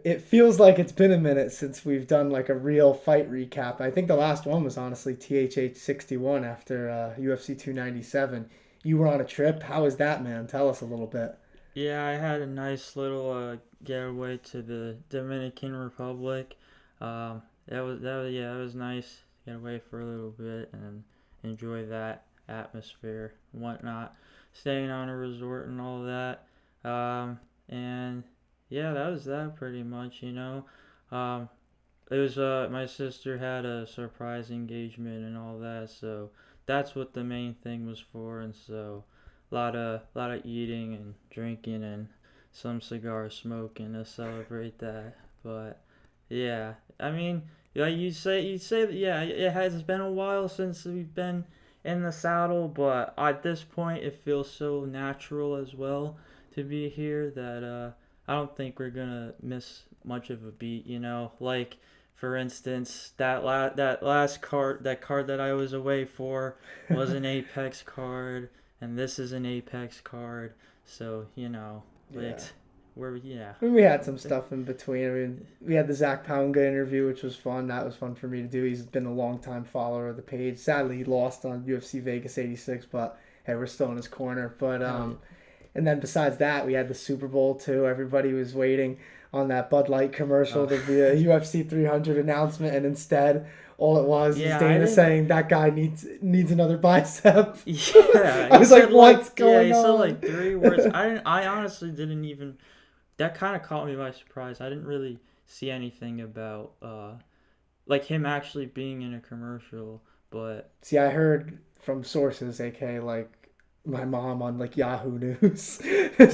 it feels like it's been a minute since we've done like a real fight recap. I think the last one was honestly THH 61 after UFC 297. You were on a trip. How was that, man? Tell us a little bit. Yeah, I had a nice little getaway to the Dominican Republic. That was nice. Get away for a little bit and enjoy that atmosphere and whatnot. Staying on a resort and all that. And yeah, that was that pretty much. Um, it was my sister had a surprise engagement and all that, so that's what the main thing was for. And so a lot of eating and drinking and some cigar smoking to celebrate that. But yeah, I mean, like you say that, yeah, it has been a while since we've been in the saddle, but at this point it feels so natural as well to be here that I don't think we're gonna miss much of a beat. Like for instance, that last card, that card that I was away for, was an Apex card, and this is an Apex card. So like Yeah. we're yeah. I mean, we had some stuff in between. I mean, we had the Zach Poundga interview, which was fun. That was fun for me to do. He's been a long time follower of the page. Sadly, he lost on UFC Vegas 86, but hey, we're still in his corner. But Hell yeah. and then besides that, we had the Super Bowl too. Everybody was waiting on that Bud Light commercial Uh, to be a UFC 300 announcement, and instead, all it was yeah, I Dana didn't. saying that guy needs another bicep. Yeah, I he was like, said what's he going said on? like three words. I didn't. I honestly didn't even. That kind of caught me by surprise. I didn't really see anything about like him actually being in a commercial, but See, I heard from sources, aka like my mom on like Yahoo News.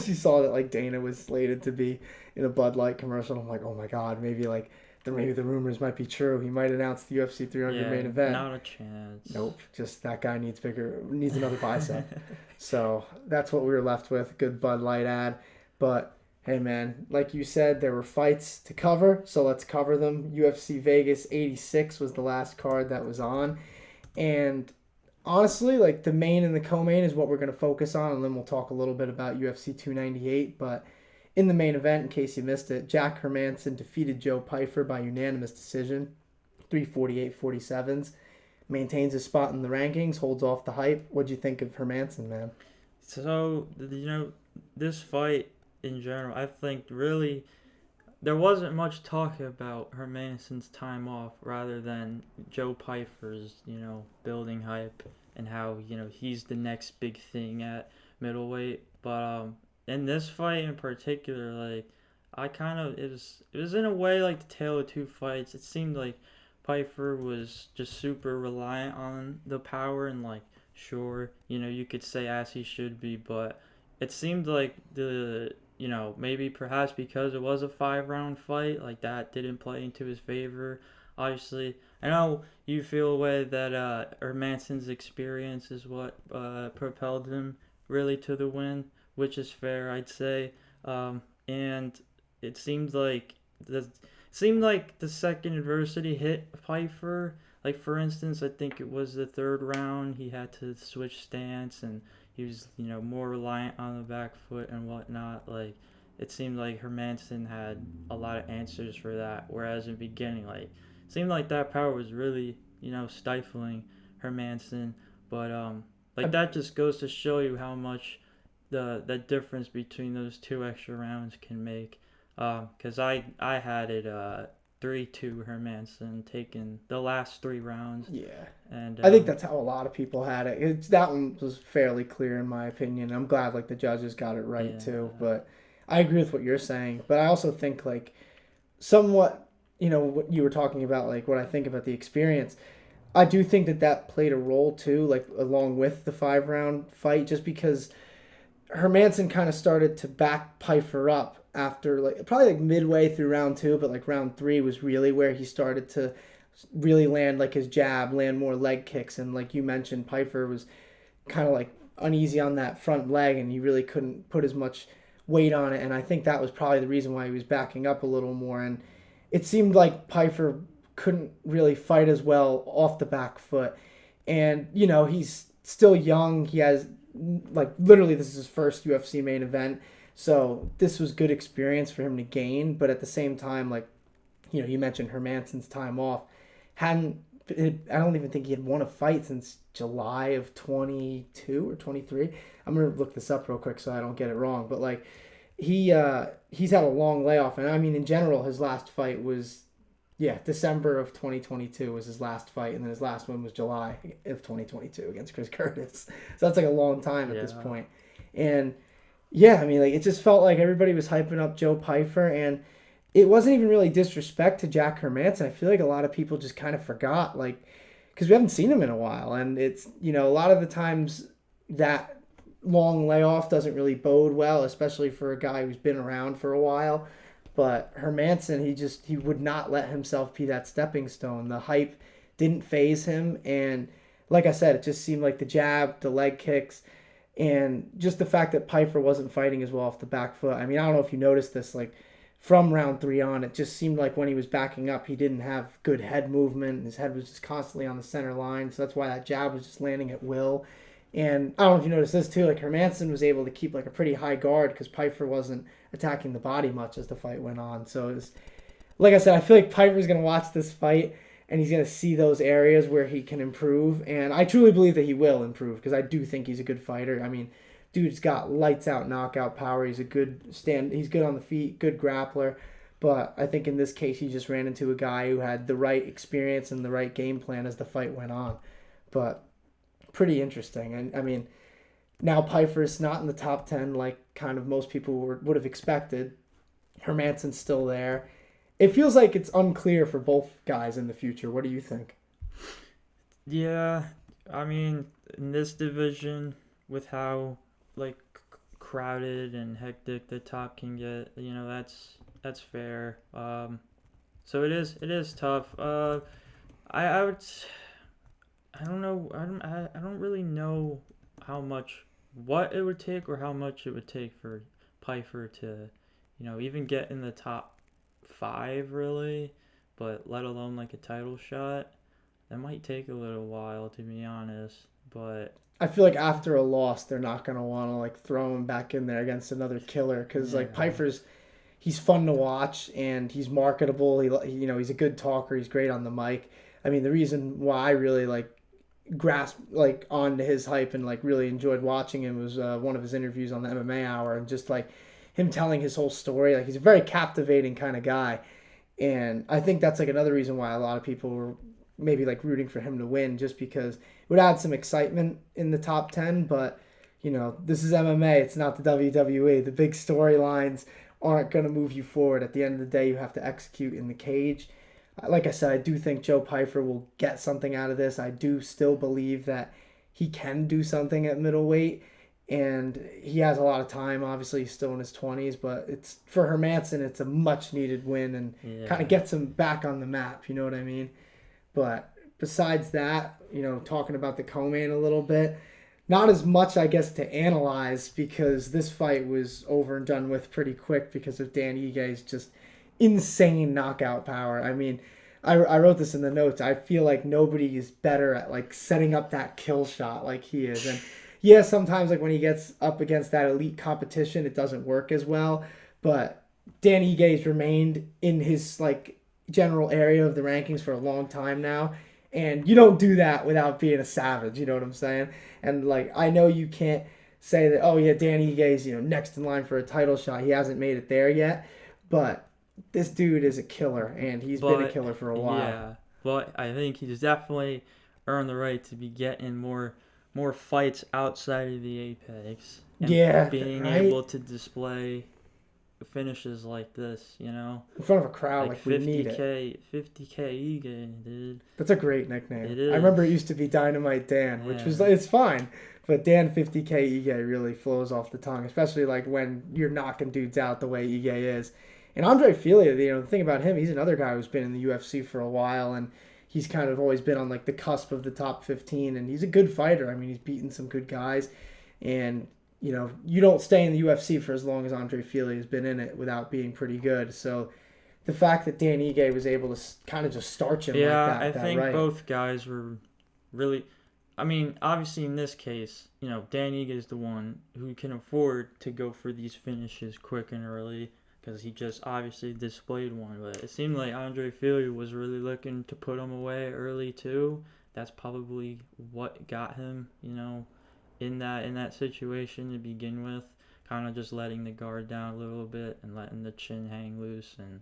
She saw that like Dana was slated to be in a Bud Light commercial. I'm like, oh my god, maybe the rumors might be true. He might announce the UFC 300 yeah, main event. not a chance. Nope, just that guy needs another bicep. So that's what we were left with. Good Bud Light ad, but. Hey man, like you said, there were fights to cover, so let's cover them. UFC Vegas 86 was the last card that was on. And honestly, like the main and the co-main is what we're going to focus on, and then we'll talk a little bit about UFC 298. But in the main event, in case you missed it, Jack Hermansson defeated Joe Pyfer by unanimous decision, 348-47s. Maintains his spot in the rankings, holds off the hype. What'd you think of Hermansson, man? So this fight in general, I think really there wasn't much talk about Hermansson's time off rather than Joe Pyfer's, building hype and how, he's the next big thing at middleweight. But in this fight in particular, like I kind of it was in a way like the tale of two fights. It seemed like Pyfer was just super reliant on the power and like sure, you could say as he should be, but it seemed like maybe perhaps because it was a 5 round fight, like that didn't play into his favor. Obviously, I know you feel a way that Hermansson's experience is what propelled him really to the win, which is fair, I'd say. And it seemed like the second adversity hit Pyfer. Like for instance, I think it was the third round. He had to switch stance and he was more reliant on the back foot and whatnot. Like it seemed like Hermansson had a lot of answers for that, whereas in the beginning, like it seemed like that power was really stifling Hermansson. But like that just goes to show you how much the difference between those two extra rounds can make. Because I had it 3-2 Hermansson taking the last 3 rounds, Yeah. and I think that's how a lot of people had it. That one was fairly clear in my opinion. I'm glad like the judges got it right yeah, too. But I agree with what you're saying. But I also think like somewhat, what you were talking about, like what I think about the experience. I do think that played a role too, like along with the 5 round fight, just because Hermansson kind of started to back Pyfer up after like probably like midway through round two, but like round three was really where he started to really land like his jab, land more leg kicks, and like you mentioned, Pyfer was kind of like uneasy on that front leg, and he really couldn't put as much weight on it, and I think that was probably the reason why he was backing up a little more, and it seemed like Pyfer couldn't really fight as well off the back foot, and he's still young. He has like literally this is his first UFC main event. So this was good experience for him to gain, but at the same time, like, you mentioned Hermansson's time off. Hadn't I don't even think he had won a fight since July of 22 or 23. I'm gonna look this up real quick so I don't get it wrong. But like he's had a long layoff, and I mean in general his last fight was December of 2022 was his last fight, and then his last one was July of 2022 against Chris Curtis. So that's like a long time at this point. And I mean like it just felt like everybody was hyping up Joe Pyfer, and it wasn't even really disrespect to Jack Hermansson. I feel like a lot of people just kind of forgot, like, because we haven't seen him in a while. And it's, a lot of the times that long layoff doesn't really bode well, especially for a guy who's been around for a while. But Hermansson, he would not let himself be that stepping stone. The hype didn't phase him. And like I said, it just seemed like the jab, the leg kicks, and just the fact that Pyfer wasn't fighting as well off the back foot. I mean, I don't know if you noticed this, like, from round 3 on, it just seemed like when he was backing up, he didn't have good head movement. His head was just constantly on the center line, so that's why that jab was just landing at will. And I don't know if you noticed this too, like Hermansson was able to keep like a pretty high guard because Pyfer wasn't attacking the body much as the fight went on. So it was, like I said, I feel like Pyfer's going to watch this fight and he's going to see those areas where he can improve. And I truly believe that he will improve because I do think he's a good fighter. I mean, dude's got lights out knockout power. He's a good he's good on the feet, good grappler. But I think in this case he just ran into a guy who had the right experience and the right game plan as the fight went on. But pretty interesting. And I mean, now Pyfer's not in the top 10 like kind of most people would have expected. Hermansson's still there. It feels like it's unclear for both guys in the future. What do you think? Yeah, I mean, in this division, with how like crowded and hectic the top can get, that's fair. So it is tough. I would, I don't know, I don't really know what it would take or how much it would take for Pyfer to, even get in the top 5 really, but let alone like a title shot. That might take a little while, to be honest, but I feel like after a loss, they're not going to want to like throw him back in there against another killer because like Pyfer's, he's fun to watch and he's marketable. He's a good talker. He's great on the mic. I mean, the reason why I really like grasped like onto his hype and like really enjoyed watching him was one of his interviews on the MMA Hour, and just like him telling his whole story. Like he's a very captivating kind of guy, and I think that's like another reason why a lot of people were maybe like rooting for him to win, just because it would add some excitement in the top 10. But this is MMA, it's not the WWE. The big storylines aren't going to move you forward. At the end of the day, you have to execute in the cage. Like I said, I do think Joe Pyfer will get something out of this. I do still believe that he can do something at middleweight, and he has a lot of time. Obviously, he's still in his 20s, but it's for Hermansson, it's a much-needed win and kind of gets him back on the map, you know what I mean? But besides that, talking about the co-main a little bit, not as much, I guess, to analyze because this fight was over and done with pretty quick because of Dan Igue's just insane knockout power. I mean, I wrote this in the notes. I feel like nobody is better at like setting up that kill shot like he is. And yeah, sometimes like when he gets up against that elite competition, it doesn't work as well. But Dan Igue's remained in his like general area of the rankings for a long time now. And you don't do that without being a savage, you know what I'm saying? And like I know you can't say that, oh yeah, Dan Igue's, next in line for a title shot. He hasn't made it there yet. But this dude is a killer, and he's been a killer for a while. Yeah, but I think he's definitely earned the right to be getting more fights outside of the Apex. And being able to display finishes like this, in front of a crowd, like we 50K, need it. 50K Ige, dude. That's a great nickname. It is. I remember it used to be Dynamite Dan, which was it's fine, but Dan 50K Ige really flows off the tongue, especially like when you're knocking dudes out the way Ige is. And Andre Fili, the thing about him, he's another guy who's been in the UFC for a while, and he's kind of always been on like the cusp of the top 15, and he's a good fighter. I mean, he's beaten some good guys, and you don't stay in the UFC for as long as Andre Fili has been in it without being pretty good. So the fact that Dan Ige was able to kind of just starch him like that. Yeah, I think both guys were really I mean, obviously in this case, Dan Ige is the one who can afford to go for these finishes quick and early because he just obviously displayed one. But it seemed like Andre Fili was really looking to put him away early too. That's probably what got him, in that situation to begin with. Kind of just letting the guard down a little bit and letting the chin hang loose, and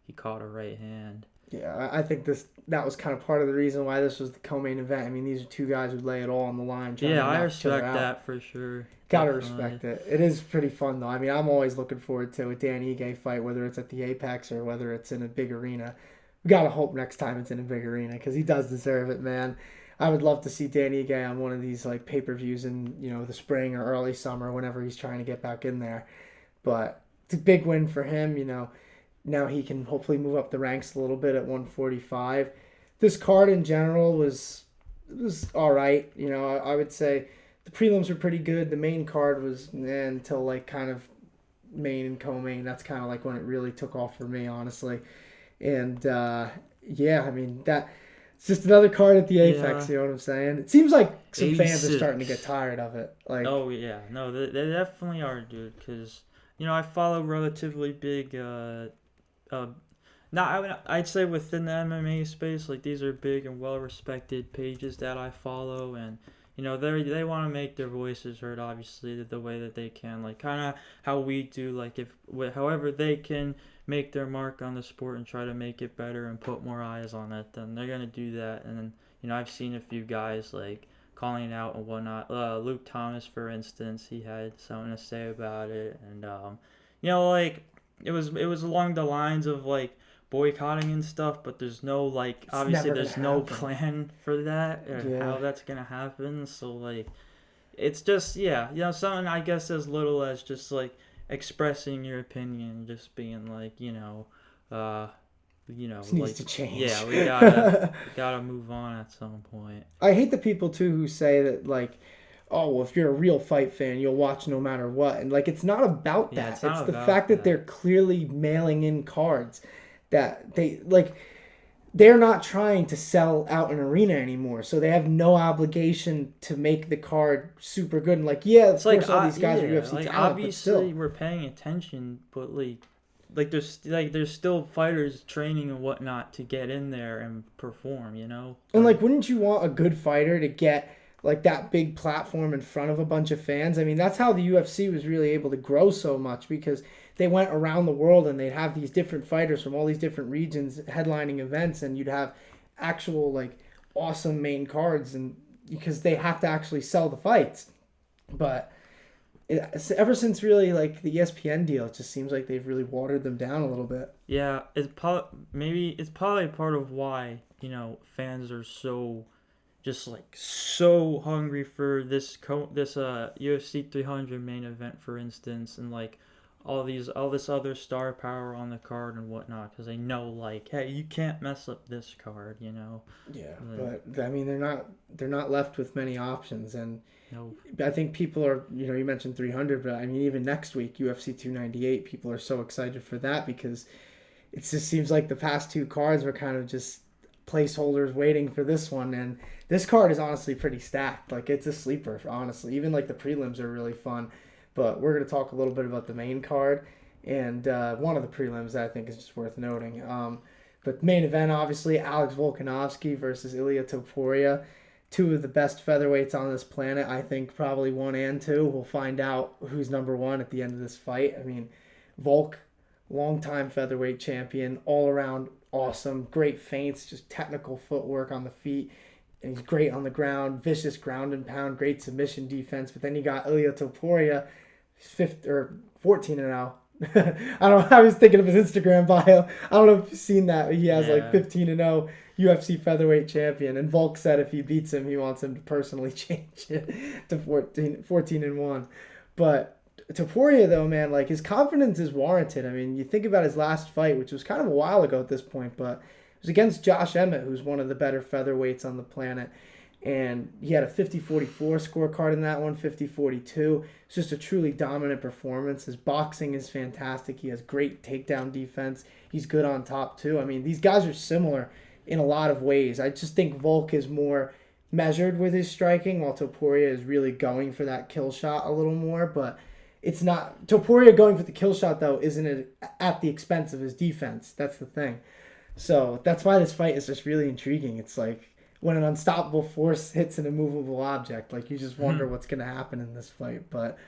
he caught a right hand. Yeah, I think that was kind of part of the reason why this was the co-main event. I mean, these are two guys who lay it all on the line trying to Yeah, I knock each other respect out. that for sure. Gotta Definitely. respect it. It is pretty fun though. I mean, I'm always looking forward to a Dan Ige fight, whether it's at the Apex or whether it's in a big arena. We gotta hope next time it's in a big arena because he does deserve it, man. I would love to see Dan Ige on one of these like pay-per-views in the spring or early summer, whenever he's trying to get back in there. But it's a big win for him. Now he can hopefully move up the ranks a little bit at 145. This card in general was all right. I would say the prelims were pretty good. The main card was until like kind of main and co-main. That's kind of like when it really took off for me, honestly. And yeah, I mean that it's just another card at the Apex. Yeah. You know what I'm saying? It seems like some fans are 86. starting to get tired of it. Like, Oh yeah, no, they definitely are, dude. Because I follow relatively big. Now I'd say within the MMA space, like these are big and well respected pages that I follow, and they want to make their voices heard, obviously the way that they can, like kind of how we do, like however they can make their mark on the sport and try to make it better and put more eyes on it, then they're gonna do that. And then I've seen a few guys like calling it out and whatnot. Luke Thomas, for instance, he had something to say about it, and like it was along the lines of like boycotting and stuff, but there's no like it's obviously never there's gonna no happen. plan for that or Yeah. how that's gonna happen. So like it's just something I guess as little as just like expressing your opinion, just being like uh This needs like to change. yeah, we gotta move on at some point. I hate the people too who say that like, oh, well, if you're a real fight fan, you'll watch no matter what. And like, it's not about Yeah, that. it's It's not the about fact that that. they're clearly mailing in cards that they're not trying to sell out an arena anymore. So they have no obligation to make the card super good. And like, yeah, It's of like course, all these guys are yeah, UFC like talent, but obviously still. we're paying attention, but there's still fighters training and whatnot to get in there and perform, And like, wouldn't you want a good fighter to get like that big platform in front of a bunch of fans? I mean, that's how the UFC was really able to grow so much because they went around the world and they'd have these different fighters from all these different regions headlining events, and you'd have actual like awesome main cards, and because they have to actually sell the fights. But ever since really like the ESPN deal, it just seems like they've really watered them down a little bit. Yeah, maybe it's probably part of why fans are just like so hungry for this UFC 300 main event, for instance, and like all this other star power on the card and whatnot, because they know like, hey, you can't mess up this card. Yeah, Like, but I mean they're not left with many options, and no, I think people are, you mentioned 300, but I mean, even next week, UFC 298, people are so excited for that because it just seems like the past two cards were kind of just placeholders waiting for this one. And this card is honestly pretty stacked. Like, it's a sleeper, honestly. Even like the prelims are really fun. But we're going to talk a little bit about the main card and one of the prelims that I think is just worth noting. But main event, obviously, Alex Volkanovski versus Ilia Topuria, two of the best featherweights on this planet. I think probably one and two. We'll find out who's number one at the end of this fight. I mean, Volk, longtime featherweight champion, all around awesome, great feints, just technical footwork on the feet. And he's great on the ground, vicious ground and pound, great submission defense. But then you got Ilia Topuria, 14 and 0. I don't. I was thinking of his Instagram bio. I don't know if you've seen that. He has like yeah, 15 and 0 UFC featherweight champion. And Volk said if he beats him, he wants him to personally change it to 14 and 1. But Topuria, though, man, like his confidence is warranted. I mean, you think about his last fight, which was kind of a while ago at this point, but it was against Josh Emmett, who's one of the better featherweights on the planet. And he had a 50-44 scorecard in that one, 50-42. It's just a truly dominant performance. His boxing is fantastic. He has great takedown defense. He's good on top, too. I mean, these guys are similar in a lot of ways. I just think Volk is more measured with his striking, while Topuria is really going for that kill shot a little more. But it's not Topuria going for the kill shot though, isn't it at the expense of his defense? That's the thing. So that's why this fight is just really intriguing. It's like when an unstoppable force hits an immovable object. Like you just wonder what's gonna happen in this fight. But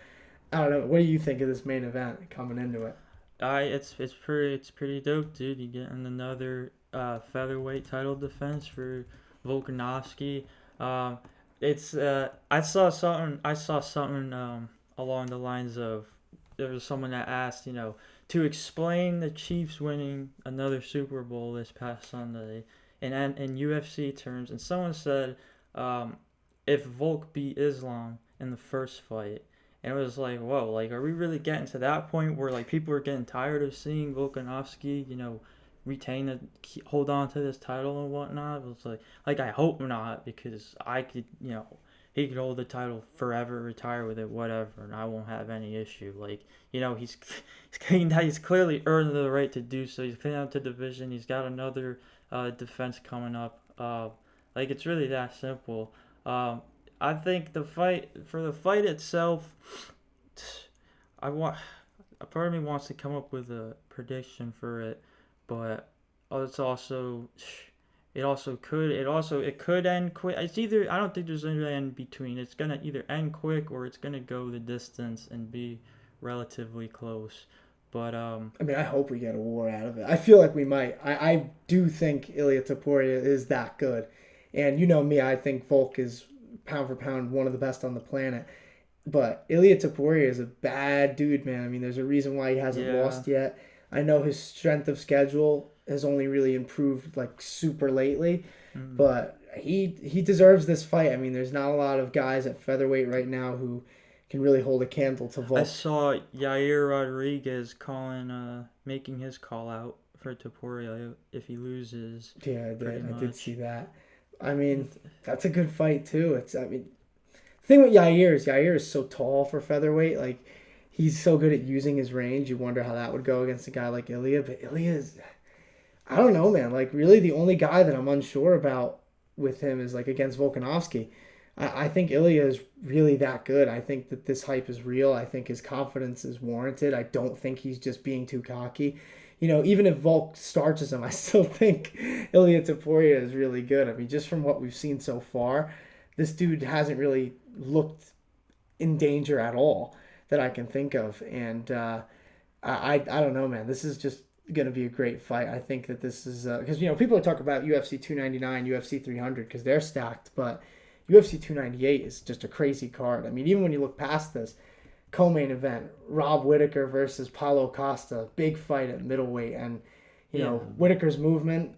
I don't know. What do you think of this main event coming into it? It's pretty dope, dude. You getting another featherweight title defense for Volkanovski. It's I saw something along the lines of, there was someone that asked, to explain the Chiefs winning another Super Bowl this past Sunday in UFC terms, and someone said, if Volk beat Islam in the first fight. And it was like, whoa, like, are we really getting to that point where, like, people are getting tired of seeing Volkanovski, hold on to this title and whatnot? It was like, I hope not, because I could, he could hold the title forever, retire with it, whatever, and I won't have any issue. Like, he's clearly earned the right to do so. He's cleaning up the division. He's got another defense coming up. It's really that simple. I think the fight itself, a part of me wants to come up with a prediction for it, but it could end quick. It's either, I don't think there's any in between. It's gonna either end quick or it's gonna go the distance and be relatively close. But I mean, I hope we get a war out of it. I feel like we might. I do think Ilia Topuria is that good, and you know me, I think Volk is pound for pound one of the best on the planet. But Ilia Topuria is a bad dude, man. I mean, there's a reason why he hasn't lost yet. I know his strength of schedule has only really improved like super lately, but he deserves this fight. I mean, there's not a lot of guys at featherweight right now who can really hold a candle to Volk. I saw Yair Rodriguez making his call out for Topuria if he loses. Yeah, I did see that. I mean, that's a good fight too. The thing with Yair is so tall for featherweight. Like, he's so good at using his range. You wonder how that would go against a guy like Ilia. But Ilia is, I don't know, man. Like, really, the only guy that I'm unsure about with him is like against Volkanovski. I think Ilia is really that good. I think that this hype is real. I think his confidence is warranted. I don't think he's just being too cocky. Even if Volk starches him, I still think Ilia Topuria is really good. I mean, just from what we've seen so far, this dude hasn't really looked in danger at all that I can think of. And I don't know, man. This is just going to be a great fight. I think that this is because people are talking about UFC 299, UFC 300 because they're stacked, but UFC 298 is just a crazy card. I mean, even when you look past this, co-main event, Rob Whittaker versus Paulo Costa, big fight at middleweight, and Whittaker's movement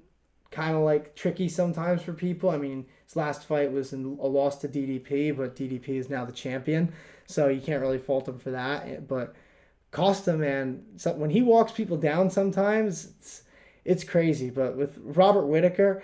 kind of like tricky sometimes for people. I mean, his last fight was a loss to DDP, but DDP is now the champion, so you can't really fault him for that. But Costa, man, when he walks people down sometimes, it's crazy. But with Robert Whittaker,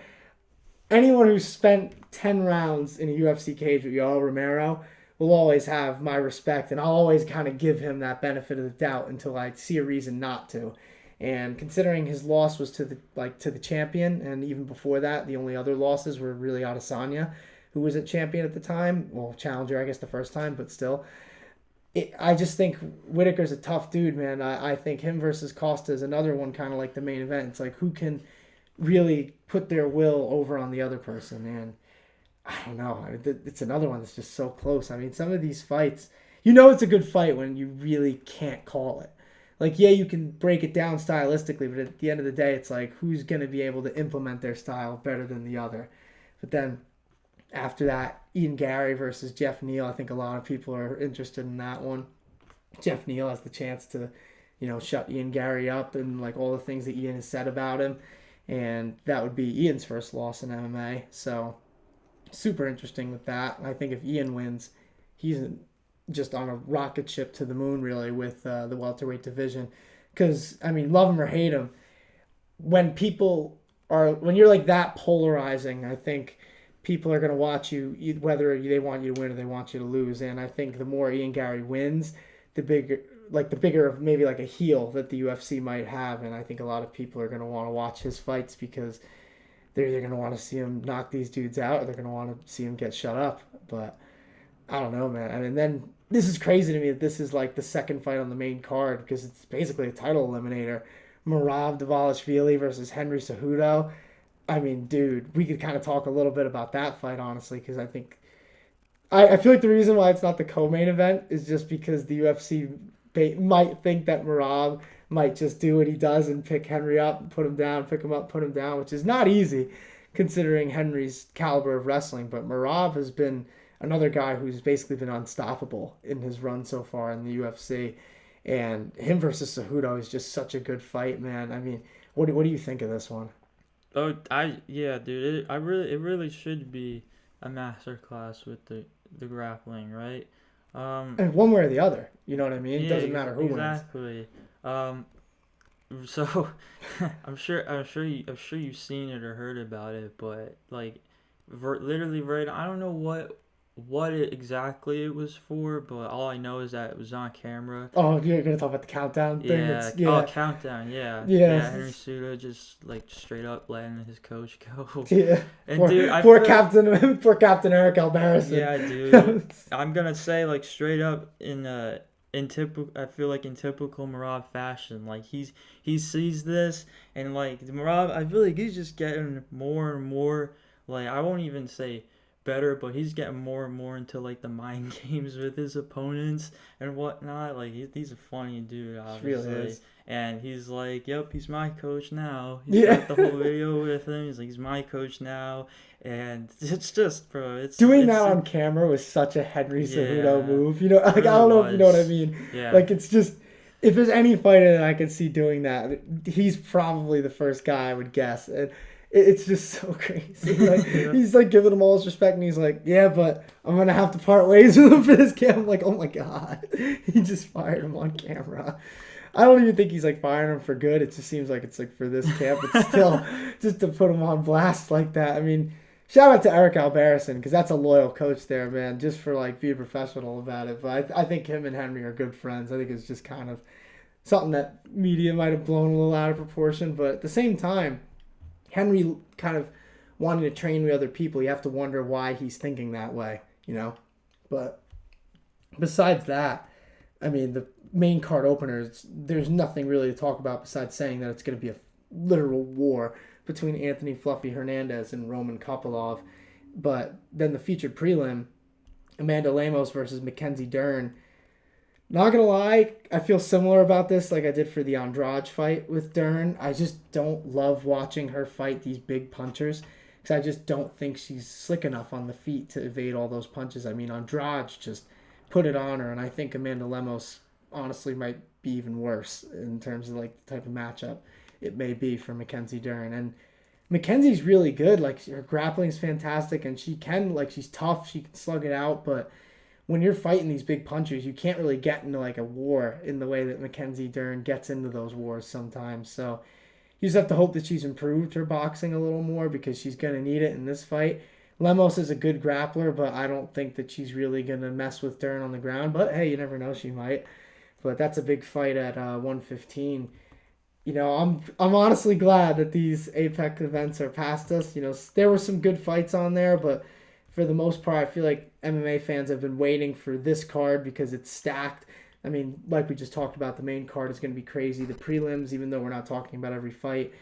anyone who's spent 10 rounds in a UFC cage with Yoel Romero will always have my respect, and I'll always kind of give him that benefit of the doubt until I see a reason not to. And considering his loss was to the champion, and even before that, the only other losses were really Adesanya, who was a champion at the time, well, challenger, I guess, the first time, but still. I just think Whittaker's a tough dude, man. I think him versus Costa is another one kind of like the main event. It's like who can really put their will over on the other person, and I don't know. It's another one that's just so close. I mean, some of these fights, it's a good fight when you really can't call it. Like, yeah, you can break it down stylistically, but at the end of the day, it's like who's going to be able to implement their style better than the other. But then after that, Ian Gary versus Jeff Neal, I think a lot of people are interested in that one. Jeff Neal has the chance to, shut Ian Gary up and like all the things that Ian has said about him. And that would be Ian's first loss in MMA. So super interesting with that. I think if Ian wins, he's just on a rocket ship to the moon, really, with the welterweight division. Because, I mean, love him or hate him, when you're like that polarizing, I think people are going to watch you, whether they want you to win or they want you to lose. And I think the more Ian Gary wins, the bigger of maybe like a heel that the UFC might have. And I think a lot of people are going to want to watch his fights because they're either going to want to see him knock these dudes out or they're going to want to see him get shut up. But I don't know, man. I mean, then this is crazy to me that this is like the second fight on the main card because it's basically a title eliminator. Merab Dvalishvili versus Henry Cejudo. I mean, dude, we could kind of talk a little bit about that fight, honestly, because I think I feel like the reason why it's not the co-main event is just because the UFC might think that Merab might just do what he does and pick Henry up, put him down, pick him up, put him down, which is not easy considering Henry's caliber of wrestling. But Merab has been another guy who's basically been unstoppable in his run so far in the UFC. And him versus Cejudo is just such a good fight, man. I mean, what do you think of this one? Oh, yeah, dude. It really should be a master class with the grappling, right? And one way or the other, you know what I mean? It doesn't matter who wins. Exactly. So I'm sure you've seen it or heard about it, but like, literally right. I don't know what exactly it was for, but all I know is that it was on camera. Oh, you're gonna talk about the countdown thing? Yeah. Oh, countdown. Yeah. Yeah. Yeah. Henry Cejudo just like straight up letting his coach go. Yeah. And poor Captain Eric Albarracin. Yeah, dude. I'm gonna say like straight up in typical, I feel like in typical Merab fashion, like he sees this and like Merab, I feel like he's just getting more and more, like, I won't even say better, but he's getting more and more into like the mind games with his opponents and whatnot. Like he's a funny dude, obviously. Really is. And he's like, yep, he's my coach now. He's got the whole video with him. He's like, he's my coach now. And it's just, bro, it's doing that on camera was such a Henry Cejudo move. You know, like, I don't know if you know what I mean. Yeah. Like, it's just, if there's any fighter that I could see doing that, he's probably the first guy I would guess. And it's just so crazy. Like, he's like giving him all his respect, and he's like, yeah, but I'm gonna have to part ways with him for this camp. I'm like, oh my god, he just fired him on camera. I don't even think he's like firing him for good. It just seems like it's like for this camp, but still, just to put him on blast like that. I mean, shout out to Eric Albarracin, because that's a loyal coach there, man. Just for like being professional about it. But I think him and Henry are good friends. I think it's just kind of something that media might have blown a little out of proportion, but at the same time, Henry kind of wanting to train with other people, you have to wonder why he's thinking that way, you know? But besides that, I mean, the main card openers, there's nothing really to talk about besides saying that it's going to be a literal war between Anthony Fluffy Hernandez and Roman Kopylov. But then the featured prelim, Amanda Lemos versus Mackenzie Dern. Not going to lie, I feel similar about this like I did for the Andrade fight with Dern. I just don't love watching her fight these big punchers because I just don't think she's slick enough on the feet to evade all those punches. I mean, Andrade just put it on her, and I think Amanda Lemos honestly might be even worse in terms of like the type of matchup it may be for Mackenzie Dern. And Mackenzie's really good. Like, her grappling's fantastic, and she can, like, she's tough. She can slug it out, but when you're fighting these big punchers, you can't really get into like a war in the way that Mackenzie Dern gets into those wars sometimes. So you just have to hope that she's improved her boxing a little more because she's going to need it in this fight. Lemos is a good grappler, but I don't think that she's really going to mess with Dern on the ground. But hey, you never know, she might. But that's a big fight at 115. You know, I'm honestly glad that these Apex events are past us. You know, there were some good fights on there, but for the most part, I feel like MMA fans have been waiting for this card because it's stacked. I mean, like we just talked about, the main card is going to be crazy. The prelims, even though we're not talking about every fight,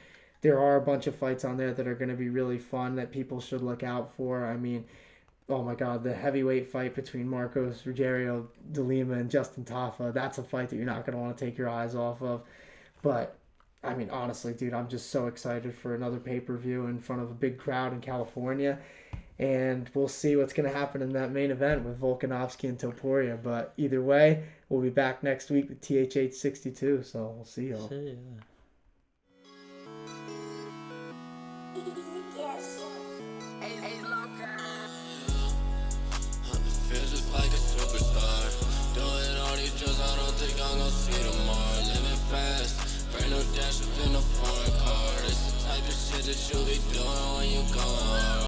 there are a bunch of fights on there that are going to be really fun that people should look out for. I mean, oh my God, the heavyweight fight between Marcos Rogerio de Lima and Justin Tafa, that's a fight that you're not going to want to take your eyes off of. But, I mean, honestly, dude, I'm just so excited for another pay-per-view in front of a big crowd in California. And we'll see what's going to happen in that main event with Volkanovski and Topuria. But either way, we'll be back next week with THH 62. So we'll see y'all. See ya. Dash up in a foreign car. It's the type of shit that you be doing when you going hard.